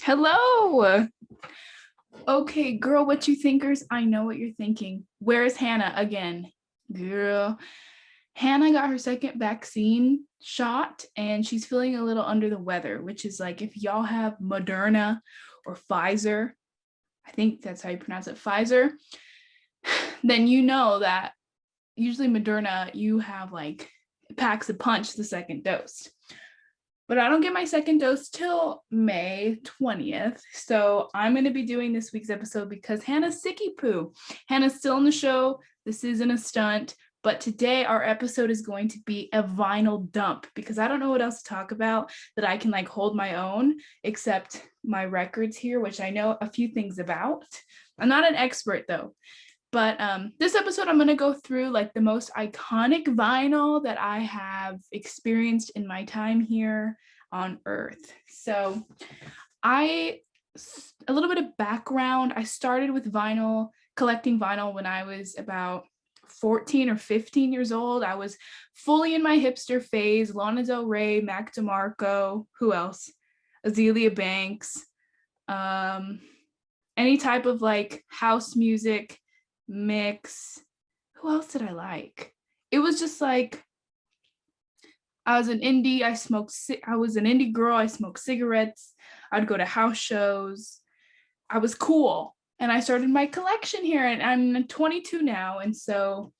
Hello. Okay, girl, what you thinkers? I know what you're thinking. Where's Hannah again? Girl, Hannah got her second vaccine shot and she's feeling a little under the weather, which is like if y'all have Moderna or Pfizer, I think that's how you pronounce it, Pfizer, then you know that usually Moderna, you have like, it packs a punch the second dose. But I don't get my second dose till May 20th. So I'm going to be doing this week's episode because Hannah's sicky poo. Hannah's still in the show. This isn't a stunt. But today our episode is going to be a vinyl dump because I don't know what else to talk about that I can like hold my own except my records here, which I know a few things about. I'm not an expert though. But this episode, I'm going to go through like the most iconic vinyl that I have experienced in my time here on Earth. So a little bit of background. I started with vinyl, collecting vinyl when I was about 14 or 15 years old. I was fully in my hipster phase. Lana Del Rey, Mac DeMarco, who else? Azealia Banks, any type of like house music mix. Who else did I like? It was just like I was an indie girl. I smoked cigarettes. I'd go to house shows. I was cool. And I started my collection here and I'm 22 now. And so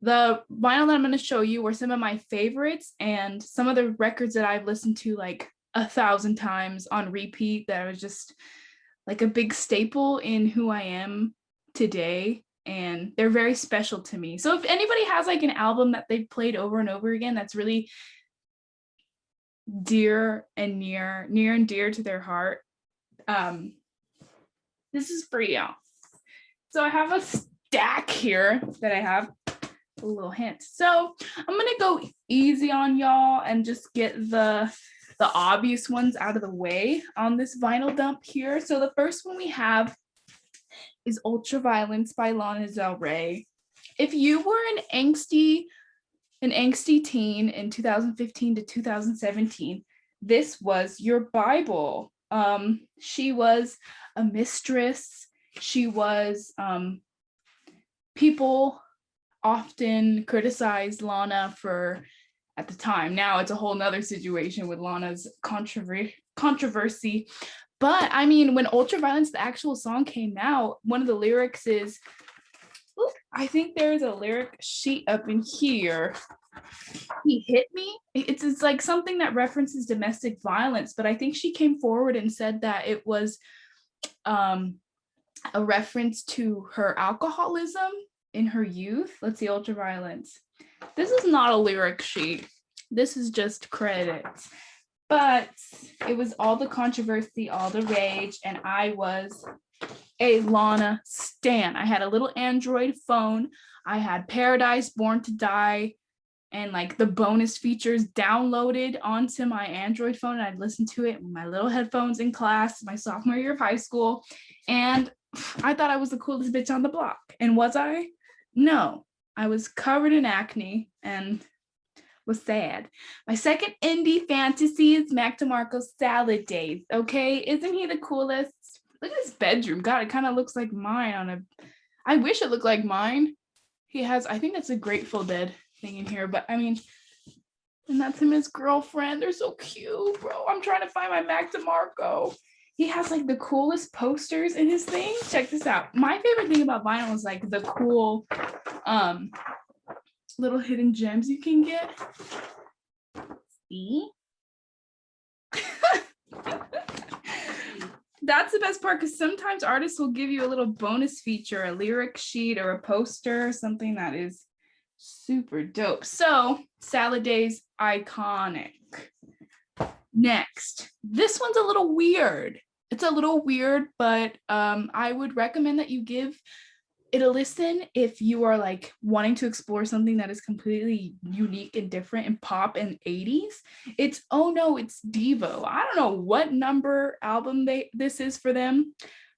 the vinyl that I'm going to show you were some of my favorites and some of the records that I've listened to like 1,000 times on repeat that was just like a big staple in who I am today, and they're very special to me. So if anybody has like an album that they've played over and over again that's really near and dear to their heart, this is for you. So I have a stack here that I have a little hint. So I'm gonna go easy on y'all and just get the obvious ones out of the way on this vinyl dump here. So the first one we have is Ultraviolence by Lana Del Rey. If you were an angsty teen in 2015 to 2017, this was your Bible. She was a mistress. She was, people often criticized Lana for, at the time, now it's a whole nother situation with Lana's controversy. But I mean, when Ultraviolence, the actual song came out, one of the lyrics is, I think there's a lyric sheet up in here. He hit me. It's like something that references domestic violence, but I think she came forward and said that it was a reference to her alcoholism in her youth. Let's see, Ultraviolence. This is not a lyric sheet. This is just credits. But it was all the controversy, all the rage, and I was a Lana stan. I had a little Android phone. I had Paradise, Born to Die, and like the bonus features downloaded onto my Android phone. And I'd listen to it with my little headphones in class, my sophomore year of high school. And I thought I was the coolest bitch on the block. And was I? No, I was covered in acne and was sad. My second indie fantasy is Mac DeMarco's Salad Days. Okay, isn't he the coolest? Look at his bedroom. God, it kind of looks like mine I wish it looked like mine. He has, I think that's a Grateful Dead thing in here, but I mean, and that's him and his girlfriend. They're so cute, bro. I'm trying to find my Mac DeMarco. He has like the coolest posters in his thing. Check this out. My favorite thing about vinyl is like the cool, little hidden gems you can get. See? That's the best part because sometimes artists will give you a little bonus feature, a lyric sheet or a poster, something that is super dope. So, Salad Days, iconic. Next, this one's a little weird. It's a little weird, but I would recommend that you give it a listen if you are like wanting to explore something that is completely unique and different in pop and 80s. It's Oh No, It's Devo. I don't know what number album this is for them,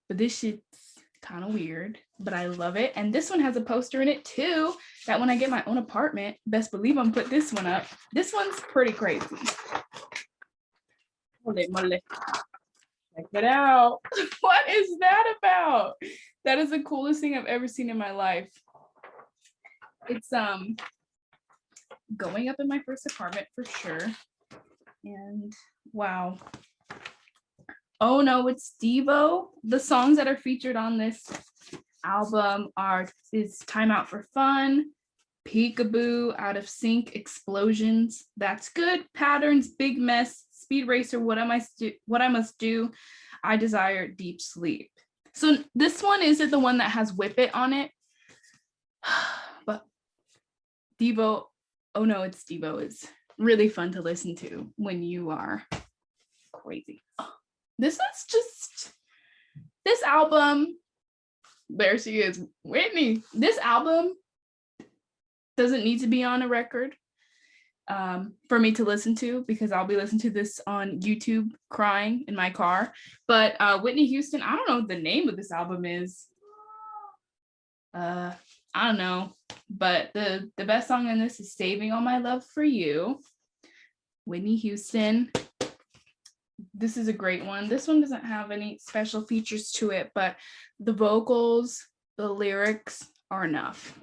but this shit's kind of weird, but I love it. And this one has a poster in it too, that when I get my own apartment, best believe I'm put this one up. This one's pretty crazy. Mole. Check it out. What is that about? That is the coolest thing I've ever seen in my life. It's going up in my first apartment for sure. And wow. Oh no, it's Devo. The songs that are featured on this album is Time Out for Fun, Peekaboo, Out of Sync, Explosions, That's Good, Patterns, Big Mess, Speed Racer, What I Must Do, I Desire, Deep Sleep. So this one isn't the one that has Whip It on it, but Devo, oh no, it's Devo, is really fun to listen to when you are crazy. This album, there she is, Whitney. This album doesn't need to be on a record for me to listen to, because I'll be listening to this on YouTube crying in my car. But Whitney Houston, I don't know what the name of this album is. I don't know, but the best song in this is Saving All My Love for You. Whitney Houston. This is a great one. This one doesn't have any special features to it, but the vocals, the lyrics are enough.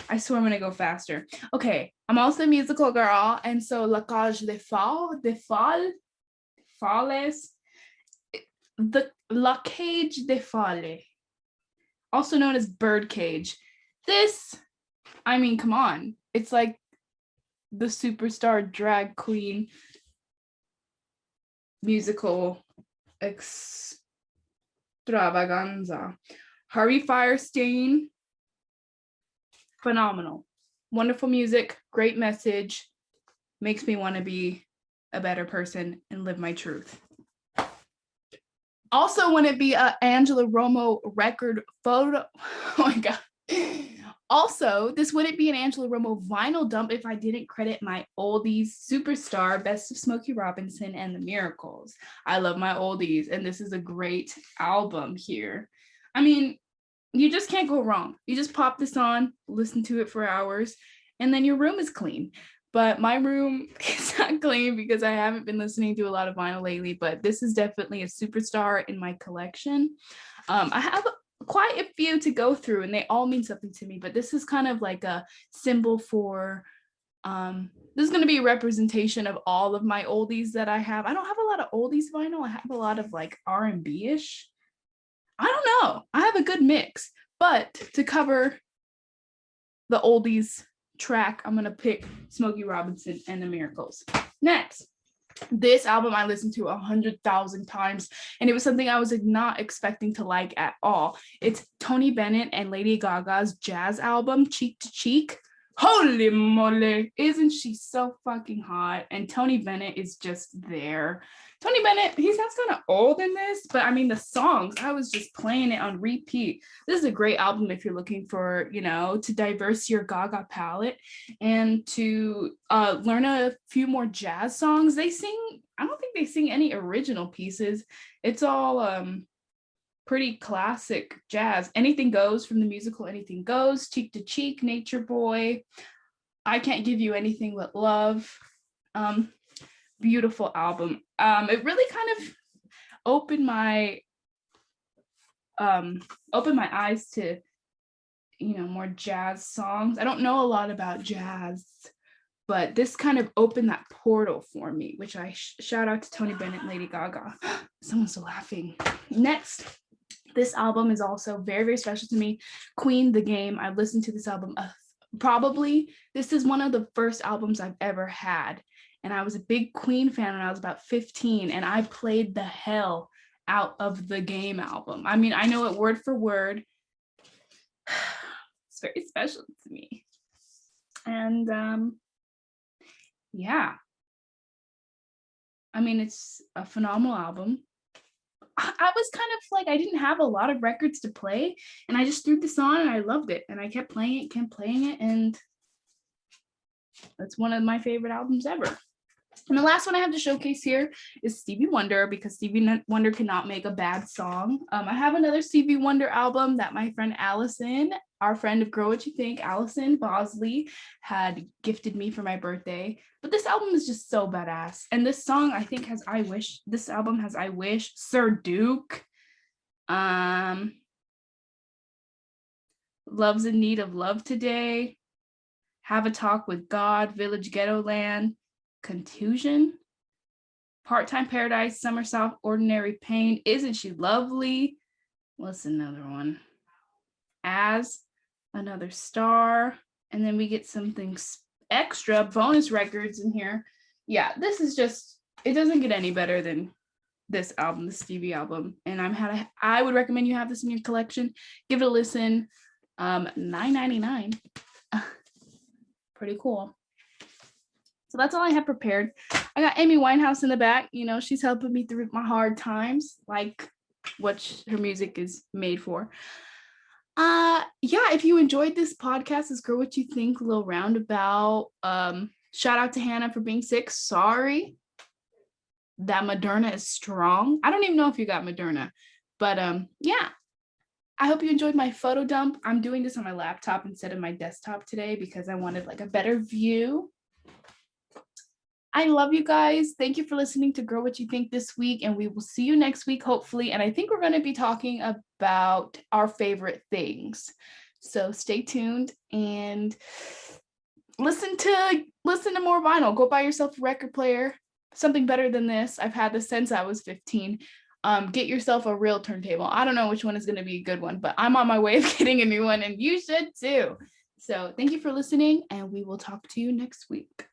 I swear I'm gonna go faster. Okay, I'm also a musical girl, and so La Cage des Folles, the La Cage des Folles, also known as Birdcage. This, I mean, come on. It's like the superstar drag queen musical extravaganza. Harvey Fierstein, phenomenal. Wonderful music, great message, makes me want to be a better person and live my truth. Also, wouldn't it be a Angela Romo record photo? Oh my God. Also, this wouldn't be an Angela Romo vinyl dump if I didn't credit my oldies superstar, Best of Smokey Robinson and the Miracles. I love my oldies, and this is a great album here. I mean, you just can't go wrong. You just pop this on, listen to it for hours, and then your room is clean. But my room is not clean because I haven't been listening to a lot of vinyl lately, but this is definitely a superstar in my collection. I have quite a few to go through, and they all mean something to me, but this is kind of like a symbol for, this is going to be a representation of all of my oldies that I have. I don't have a lot of oldies vinyl. I have a lot of like R&B-ish. I don't know. I have a good mix, but to cover the oldies track, I'm going to pick Smokey Robinson and the Miracles. Next. This album I listened to 100,000 times, and it was something I was not expecting to like at all. It's Tony Bennett and Lady Gaga's jazz album, Cheek to Cheek. Holy moly, isn't she so fucking hot? And Tony Bennett is just there. Tony Bennett, he sounds kind of old in this, but I mean, the songs, I was just playing it on repeat. This is a great album if you're looking for, you know, to diverse your Gaga palette and to learn a few more jazz songs. They sing, I don't think they sing any original pieces. It's all pretty classic jazz. Anything Goes from the musical Anything Goes, Cheek to Cheek, Nature Boy, I Can't Give You Anything But Love. Beautiful album. It really kind of opened my eyes to, you know, more jazz songs. I don't know a lot about jazz, but this kind of opened that portal for me, which I shout out to Tony Bennett and Lady Gaga. Someone's laughing. Next, this album is also very, very special to me. Queen, The Game. I've listened to this album probably. This is one of the first albums I've ever had. And I was a big Queen fan when I was about 15, and I played the hell out of the Game album. I mean, I know it word for word. It's very special to me. And yeah. I mean, it's a phenomenal album. I was kind of like, I didn't have a lot of records to play, and I just threw this on and I loved it. And I kept playing it, and that's one of my favorite albums ever. And the last one I have to showcase here is Stevie Wonder, because Stevie Wonder cannot make a bad song. I have another Stevie Wonder album that my friend Allison our friend of Girl What You Think, Allison Bosley, had gifted me for my birthday. But this album is just so badass. And this song, I think, has I Wish. This album has I Wish, Sir Duke, Love's in Need of Love Today, Have a Talk with God, Village Ghetto Land, Contusion, Part-Time Paradise, Summer South, Ordinary Pain, Isn't She Lovely? What's another one? As Another Star. And then we get something extra bonus records in here. Yeah, this is just, it doesn't get any better than this album, the Stevie album. And I would recommend you have this in your collection. Give it a listen. $9.99. Pretty cool. So that's all I have prepared. I got Amy Winehouse in the back. You know, she's helping me through my hard times, like what her music is made for. Yeah, if you enjoyed this podcast, this Girl What You Think little roundabout. Shout out to Hannah for being sick. Sorry that Moderna is strong. I don't even know if you got Moderna, but yeah. I hope you enjoyed my photo dump. I'm doing this on my laptop instead of my desktop today because I wanted like a better view. I love you guys. Thank you for listening to Girl What You Think this week, and we will see you next week, hopefully. And I think we're going to be talking about our favorite things. So stay tuned and listen to more vinyl. Go buy yourself a record player, something better than this. I've had this since I was 15. Get yourself a real turntable. I don't know which one is going to be a good one, but I'm on my way of getting a new one, and you should too. So thank you for listening, and we will talk to you next week.